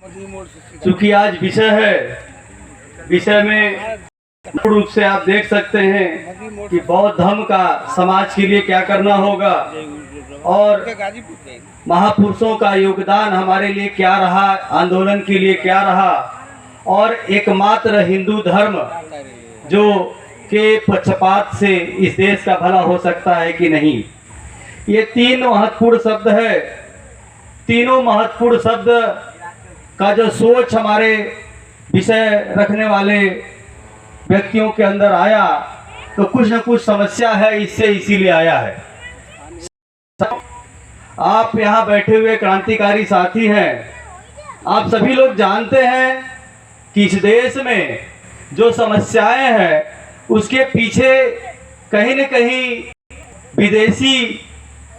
चूंकि आज विषय है, विषय में रूप से आप देख सकते हैं कि बौद्ध धर्म का समाज के लिए क्या करना होगा और महापुरुषों का योगदान हमारे लिए क्या रहा, आंदोलन के लिए क्या रहा, और एकमात्र हिंदू धर्म जो के पक्षपात से इस देश का भला हो सकता है कि नहीं। ये तीन महत्वपूर्ण शब्द है। तीनों महत्वपूर्ण शब्द का जो सोच हमारे विषय रखने वाले व्यक्तियों के अंदर आया तो कुछ न कुछ समस्या है, इससे इसीलिए आया है। आप यहाँ बैठे हुए क्रांतिकारी साथी हैं, आप सभी लोग जानते हैं कि इस देश में जो समस्याएं हैं उसके पीछे कहीं न कहीं विदेशी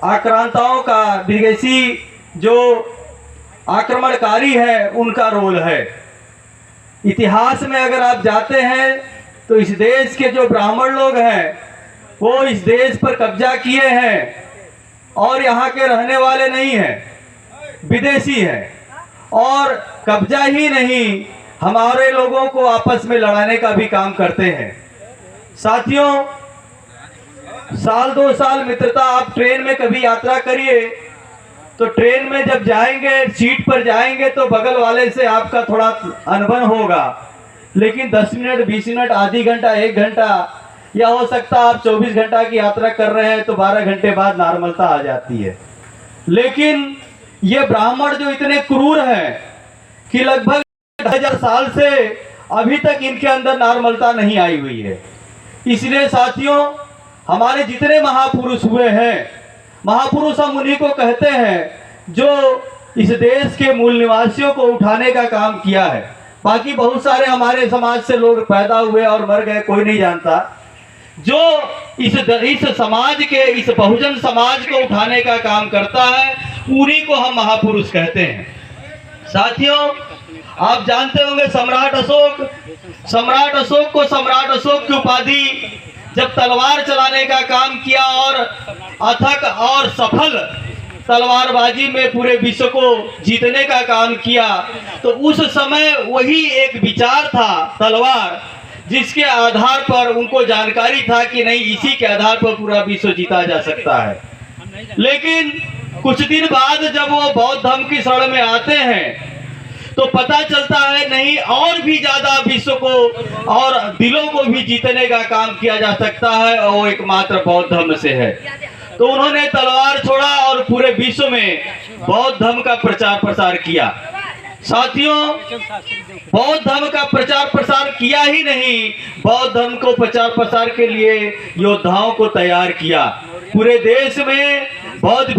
आक्रांताओं का, विदेशी जो आक्रमणकारी है उनका रोल है। इतिहास में अगर आप जाते हैं तो इस देश के जो ब्राह्मण लोग हैं वो इस देश पर कब्जा किए हैं और यहाँ के रहने वाले नहीं हैं, विदेशी हैं। और कब्जा ही नहीं, हमारे लोगों को आपस में लड़ाने का भी काम करते हैं। साथियों, साल 2 साल मित्रता, आप ट्रेन में कभी यात्रा करिए तो ट्रेन में जब जाएंगे, सीट पर जाएंगे तो बगल वाले से आपका थोड़ा अनबन होगा, लेकिन 10 मिनट, 20 मिनट, आधी घंटा, 1 घंटा, या हो सकता आप 24 घंटा की यात्रा कर रहे हैं तो 12 घंटे बाद नॉर्मलता आ जाती है। लेकिन ये ब्राह्मण जो इतने क्रूर हैं कि लगभग 1000 साल से अभी तक इनके अंदर नॉर्मलता नहीं आई हुई है। इसलिए साथियों, हमारे जितने महापुरुष हुए हैं, महापुरुष हम उन्हीं को कहते हैं जो इस देश के मूल निवासियों को उठाने का काम किया है। बाकी बहुत सारे हमारे समाज से लोग पैदा हुए और मर गए, कोई नहीं जानता। जो इस समाज के, इस बहुजन समाज को उठाने का काम करता है, उन्हीं को हम महापुरुष कहते हैं। साथियों, आप जानते होंगे सम्राट अशोक को सम्राट अशोक की उपाधि जब तलवार चलाने का काम किया और अथक और सफल तलवारबाजी में पूरे विश्व को जीतने का काम किया, तो उस समय वही एक विचार था तलवार, जिसके आधार पर उनको जानकारी था कि नहीं, इसी के आधार पर पूरा विश्व जीता जा सकता है। लेकिन कुछ दिन बाद जब वो बौद्ध धर्म की शरण में आते हैं तो पता चलता है नहीं, और भी ज्यादा विश्व को और दिलों को भी जीतने का काम किया जा सकता है, और वो एकमात्र बौद्ध धर्म से है। तो उन्होंने तलवार छोड़ा और पूरे विश्व में बौद्ध धर्म का प्रचार प्रसार किया। साथियों, बौद्ध धर्म का प्रचार प्रसार किया ही नहीं, बौद्ध धर्म को प्रचार प्रसार के लिए योद्धाओं को तैयार किया। पूरे देश में बौद्ध